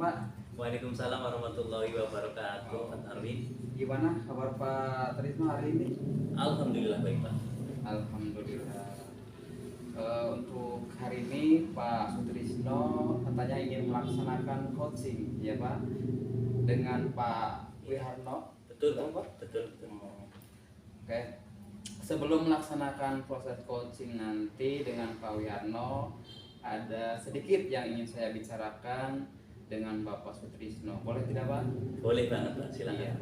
Pak. Waalaikumsalam warahmatullahi wabarakatuh. Pak Arwin. Gimana kabar Pak Trisno hari ini? Alhamdulillah baik Pak. Alhamdulillah. Untuk hari ini Pak Sutrisno katanya ingin melaksanakan coaching, ya Pak, dengan Pak Wiharno. Betul Pak. Pak? Betul. Oke. Sebelum melaksanakan proses coaching nanti dengan Pak Wiharno, ada sedikit yang ingin saya bicarakan dengan Bapak Sutrisno. Boleh tidak Pak? Boleh banget Pak, silakan. Iya.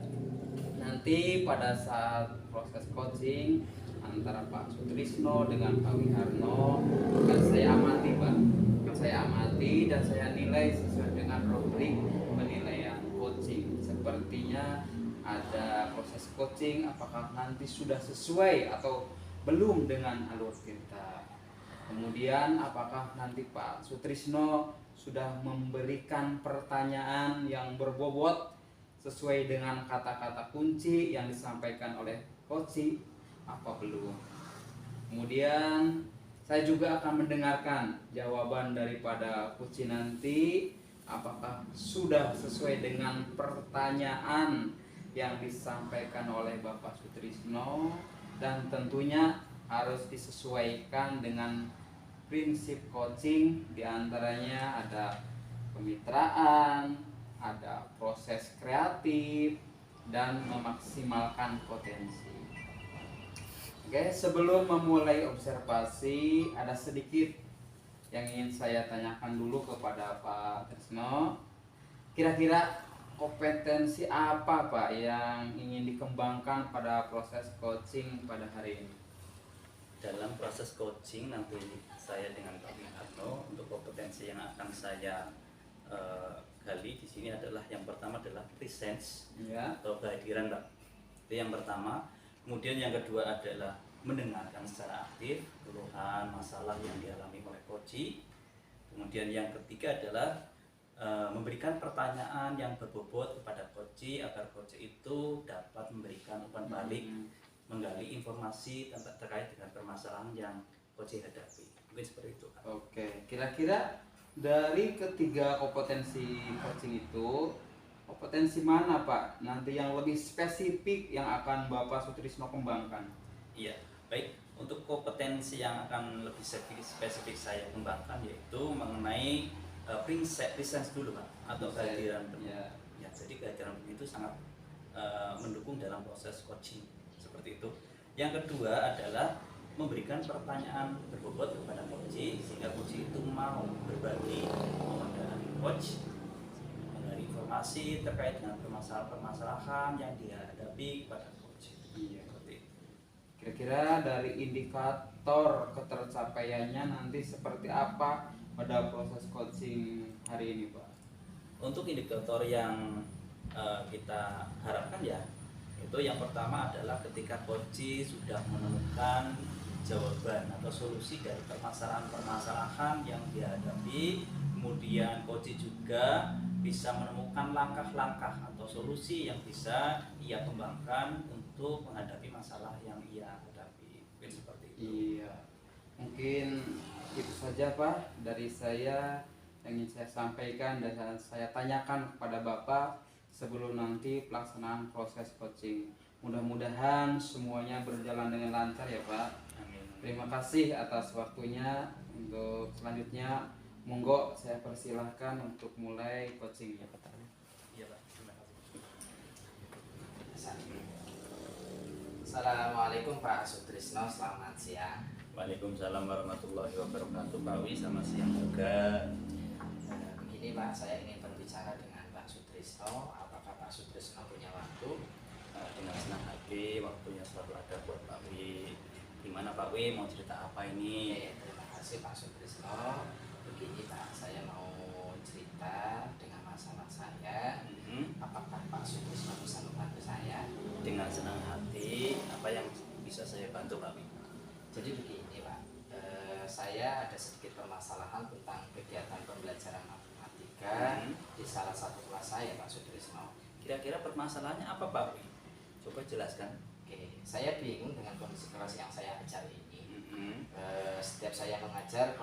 Nanti pada saat proses coaching antara Pak Sutrisno dengan Pak Wiharno akan saya amati Pak. Saya amati dan saya nilai sesuai dengan rubrik penilaian coaching. Sepertinya ada proses coaching apakah nanti sudah sesuai atau belum dengan alur kita. Kemudian apakah nanti Pak Sutrisno sudah memberikan pertanyaan yang berbobot sesuai dengan kata-kata kunci yang disampaikan oleh coach apa belum. Kemudian saya juga akan mendengarkan jawaban daripada coach nanti apakah sudah sesuai dengan pertanyaan yang disampaikan oleh Bapak Sutrisno dan tentunya harus disesuaikan dengan prinsip coaching, diantaranya ada kemitraan, ada proses kreatif, dan memaksimalkan potensi. Oke, sebelum memulai observasi, ada sedikit yang ingin saya tanyakan dulu kepada Pak Trisno. Kira-kira kompetensi apa Pak yang ingin dikembangkan pada proses coaching pada hari ini? Dalam proses coaching nanti saya dengan Pak Wiharno untuk kompetensi yang akan saya gali di sini adalah yang pertama adalah presence Ya. atau kehadiran Pak. Itu yang pertama. Kemudian yang kedua adalah mendengarkan secara aktif keluhan masalah yang dialami oleh coach. Kemudian yang ketiga adalah memberikan pertanyaan yang berbobot kepada coach agar coach itu dapat memberikan umpan balik, menggali informasi terkait dengan permasalahan yang coach hadapi. Mungkin seperti itu. Oke, kira-kira dari ketiga kompetensi coaching itu, kompetensi mana Pak nanti yang lebih spesifik yang akan Bapak Sutrisno kembangkan? Iya, baik. Untuk kompetensi yang akan lebih spesifik saya kembangkan yaitu mengenai presence dulu Pak, atau kehadiran penuh. Ya, jadi kehadiran penuh itu sangat mendukung dalam proses coaching seperti itu. Yang kedua adalah memberikan pertanyaan berbobot kepada coach sehingga coach itu mau berbagi dengan coach, menggali informasi terkait dengan permasalahan yang dihadapi kepada coach. Iya. Seperti itu. Kira-kira dari indikator ketercapaiannya nanti seperti apa pada proses coaching hari ini Pak? Untuk indikator yang kita harapkan ya, itu yang pertama adalah ketika coach sudah menemukan jawaban atau solusi dari permasalahan yang dihadapi, kemudian coach juga bisa menemukan langkah-langkah atau solusi yang bisa ia kembangkan untuk menghadapi masalah yang ia hadapi. Mungkin seperti itu. Iya, mungkin itu saja Pak dari saya yang ingin saya sampaikan dan saya tanyakan kepada Bapak sebelum nanti pelaksanaan proses coaching. Mudah-mudahan semuanya berjalan dengan lancar ya Pak. Amin. Terima kasih atas waktunya. Untuk selanjutnya monggo saya persilahkan untuk mulai coachingnya. Iya Pak, terima kasih. Assalamualaikum Pak Sutrisno, selamat siang. Waalaikumsalam warahmatullahi wabarakatuh. Pak Wi, selamat siang juga. Begini Pak, saya ingin berbicara dengan Pak Sutrisno. Apakah Pak Sutrisno punya waktu? Dengan senang hati, waktunya selalu ada buat Pak Wi. Gimana Pak Wi, mau cerita apa ini? Terima kasih Pak Sutrisno. Begini Pak, saya mau cerita dengan masalah saya. Apakah Pak Sutrisno bisa membantu saya? Dengan senang hati, apa yang bisa saya bantu Pak Wi? Jadi begini Pak, saya ada sedikit permasalahan tentang kegiatan pembelajaran matematika di salah satu kelas saya Pak Sutrisno. Kira-kira permasalahannya apa Pak Wi? Coba jelaskan. Oke, saya bingung dengan kondisi kelas yang saya ajar ini. Setiap saya mengajar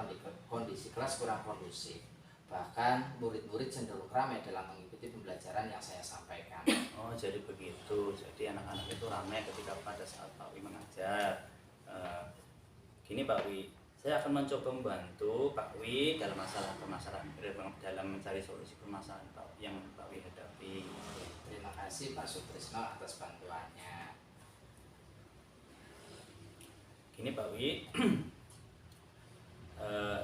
kondisi kelas kurang kondusif. Bahkan murid-murid cenderung ramai dalam mengikuti pembelajaran yang saya sampaikan. Oh, jadi begitu. Jadi anak-anak itu ramai ketika pada saat Pak Wi mengajar. Gini Pak Wi, saya akan mencoba membantu Pak Wi dalam permasalahan dalam mencari solusi permasalahan yang Pak Wi hadapi. Terima kasih Pak Sutrisno atas bantuannya. Gini Pak Wi,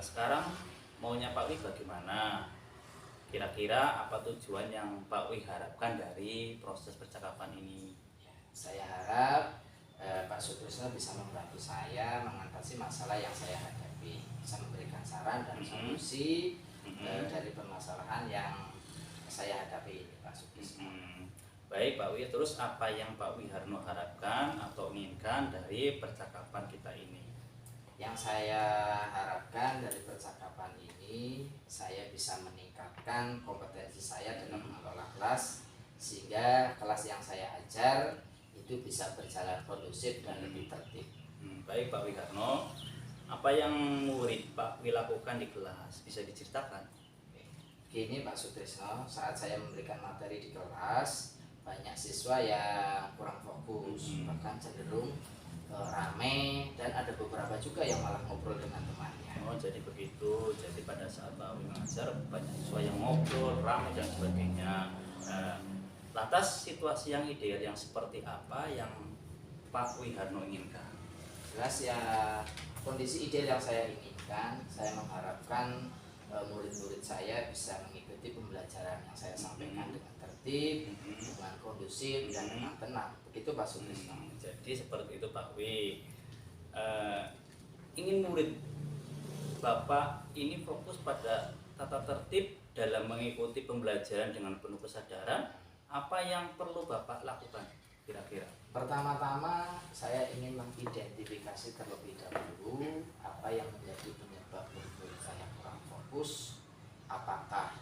sekarang maunya Pak Wi bagaimana? Kira-kira apa tujuan yang Pak Wi harapkan dari proses percakapan ini? Saya harap Pak Sutrisno bisa membantu saya mengatasi masalah yang saya hadapi, bisa memberikan saran dan solusi dari permasalahan yang saya hadapi ini, Pak Sutrisno. Baik Pak Wi, terus apa yang Pak Wi Harno harapkan atau inginkan dari percakapan kita ini? Yang saya harapkan dari percakapan ini, saya bisa meningkatkan kompetensi saya dalam mengelola kelas, sehingga kelas yang saya ajar itu bisa berjalan kondusif dan lebih tertib. Baik Pak Wi Harno, apa yang murid Pak Wi lakukan di kelas bisa diceritakan? Gini Pak Sutrisno, saat saya memberikan materi di kelas, banyak siswa yang kurang fokus, bahkan cenderung rame, dan ada beberapa juga yang malah ngobrol dengan temannya. Oh, jadi begitu. Jadi pada saat Pak Wi mengajar banyak siswa yang ngobrol, ramai dan sebagainya. Lantas situasi yang ideal yang seperti apa yang Pak Wi Harno inginkan? Jelas ya, kondisi ideal yang saya inginkan, saya mengharapkan murid-murid saya bisa mengikuti pembelajaran yang saya sampaikan dengan tertib, dengan kondusif, dan dengan tenang. Begitu Pak Sutrisno. Jadi seperti itu Pak Wi. Ingin murid Bapak ini fokus pada tata tertib dalam mengikuti pembelajaran dengan penuh kesadaran. Apa yang perlu Bapak lakukan kira-kira? Pertama-tama saya ingin mengidentifikasi terlebih dahulu apa yang menjadi penyebab murid-murid saya kurang fokus. Apakah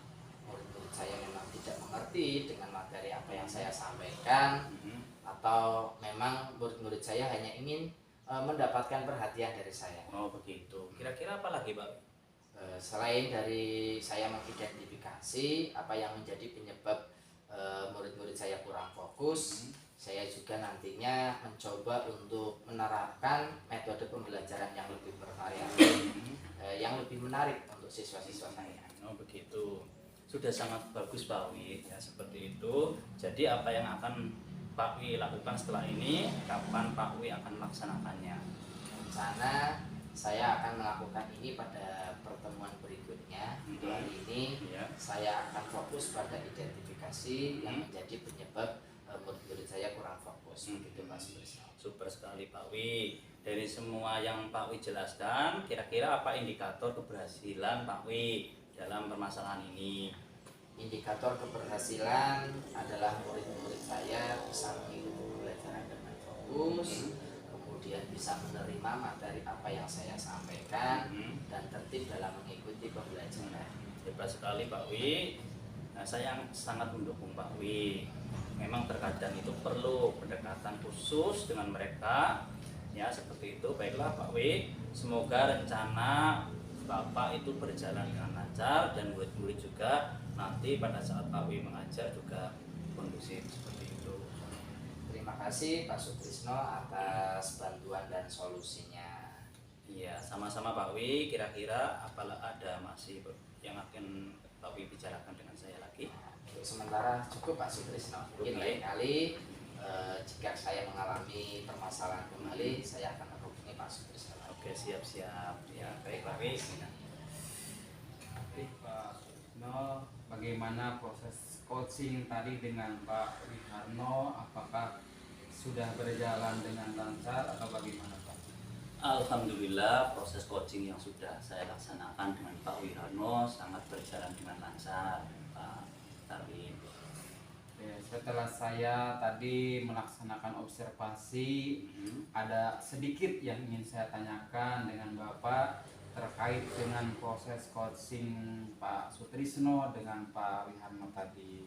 murid-murid saya memang tidak mengerti dengan materi apa yang saya sampaikan, atau memang murid-murid saya hanya ingin mendapatkan perhatian dari saya. Oh begitu. Kira-kira apa lagi Pak? Selain dari saya mengidentifikasi apa yang menjadi penyebab murid-murid saya kurang fokus, saya juga nantinya mencoba untuk menerapkan metode pembelajaran yang lebih bervariasi, yang lebih menarik untuk siswa-siswa saya. Oh begitu. Sudah sangat bagus Pak Wi, ya seperti itu. Jadi apa yang akan Pak Wi lakukan setelah ini, kapan Pak Wi akan melaksanakannya? Rencana saya akan melakukan ini pada pertemuan berikutnya. Untuk hari ini saya akan fokus pada identifikasi yang menjadi penyebab murid-murid saya kurang fokus. Begitu Pak Sutrisno. Super sekali Pak Wi. Dari semua yang Pak Wi jelaskan, kira-kira apa indikator keberhasilan Pak Wi dalam permasalahan ini? Indikator keberhasilan adalah murid-murid saya bisa mengikuti pembelajaran dengan fokus, kemudian bisa menerima materi apa yang saya sampaikan, dan tertib dalam mengikuti pembelajaran. Hebat sekali Pak Wi. Nah, saya sangat mendukung Pak Wi. Memang terkadang itu perlu pendekatan khusus dengan mereka, ya seperti itu. Baiklah Pak Wi, semoga rencana Bapak itu berjalan dengan lancar dan murid-murid juga nanti pada saat Pak Wi mengajar juga kondusif seperti itu. Terima kasih Pak Sutrisno atas bantuan dan solusinya. Iya, sama-sama Pak Wi. Kira-kira apalah ada masih yang akan Pak Wi bicarakan dengan saya lagi? Untuk sementara cukup Pak Sutrisno. Mungkin lain kali jika saya mengalami permasalahan kembali, saya akan menghubungi Pak Sutrisno. Oke, siap-siap. Ya, baik Pak Wi. Pak Sutrisno, bagaimana proses coaching tadi dengan Pak Wi Harno? Apakah sudah berjalan dengan lancar atau bagaimana Pak? Alhamdulillah proses coaching yang sudah saya laksanakan dengan Pak Wi Harno sangat berjalan dengan lancar Pak Tarwin. Setelah saya tadi melaksanakan observasi, ada sedikit yang ingin saya tanyakan dengan Bapak terkait dengan proses coaching Pak Sutrisno dengan Pak Wi Harno tadi.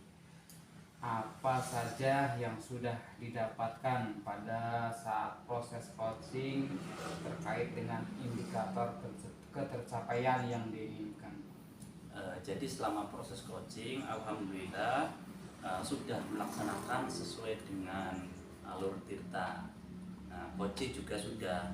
Apa saja yang sudah didapatkan pada saat proses coaching terkait dengan indikator ketercapaian yang diinginkan? Jadi selama proses coaching, alhamdulillah sudah melaksanakan sesuai dengan alur Tirta. Nah, coach juga sudah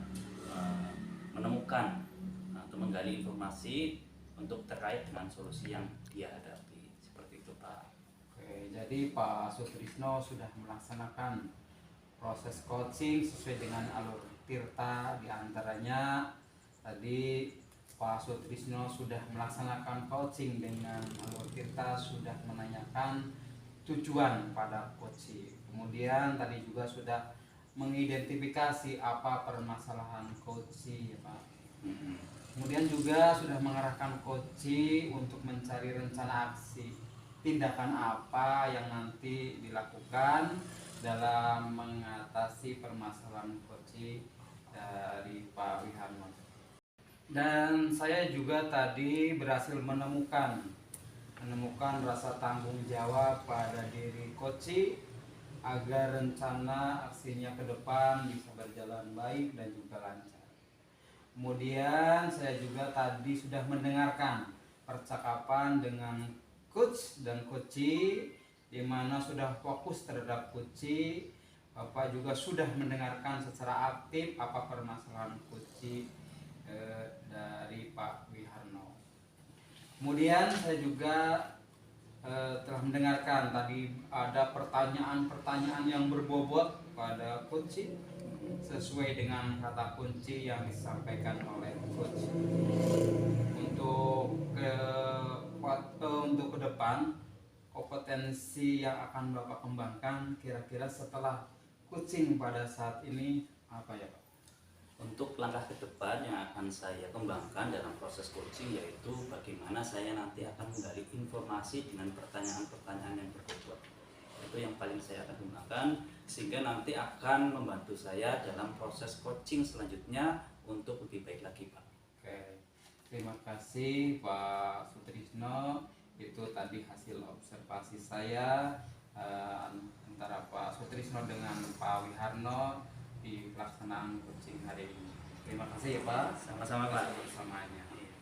menemukan atau menggali informasi untuk terkait dengan solusi yang dia hadapi. Seperti itu, Pak. Oke, jadi Pak Sutrisno sudah melaksanakan proses coaching sesuai dengan alur Tirta, diantaranya tadi Pak Sutrisno sudah melaksanakan coaching dengan alur Tirta, sudah menanyakan tujuan pada coaching. Kemudian tadi juga sudah mengidentifikasi apa permasalahan coaching ya Pak. Kemudian juga sudah mengarahkan coaching untuk mencari rencana aksi, tindakan apa yang nanti dilakukan dalam mengatasi permasalahan coaching dari Pak Wiharno. Dan saya juga tadi berhasil menemukan rasa tanggung jawab pada diri coaching agar rencana aksinya ke depan bisa berjalan baik dan juga lancar. Kemudian saya juga tadi sudah mendengarkan percakapan dengan coach dan coachee, di mana sudah fokus terhadap coachee. Bapak juga sudah mendengarkan secara aktif apa permasalahan coachee dari Pak Wiharno. Kemudian saya juga telah mendengarkan tadi ada pertanyaan-pertanyaan yang berbobot pada coachee sesuai dengan kata kunci yang disampaikan oleh coach. Untuk ke depan, kompetensi yang akan Bapak kembangkan kira-kira setelah coaching pada saat ini apa ya Pak? Untuk langkah ke depan yang akan saya kembangkan dalam proses coaching yaitu bagaimana saya nanti akan menggali informasi dengan pertanyaan-pertanyaan yang berbobot. Itu yang paling saya akan kembangkan sehingga nanti akan membantu saya dalam proses coaching selanjutnya untuk lebih baik lagi, Pak. Oke, terima kasih Pak Sutrisno. Itu tadi hasil observasi saya antara Pak Sutrisno dengan Pak Wiharno di pelaksanaan coaching hari ini. Terima kasih ya Pak. Sama-sama, Pak. Bersamanya. Iya.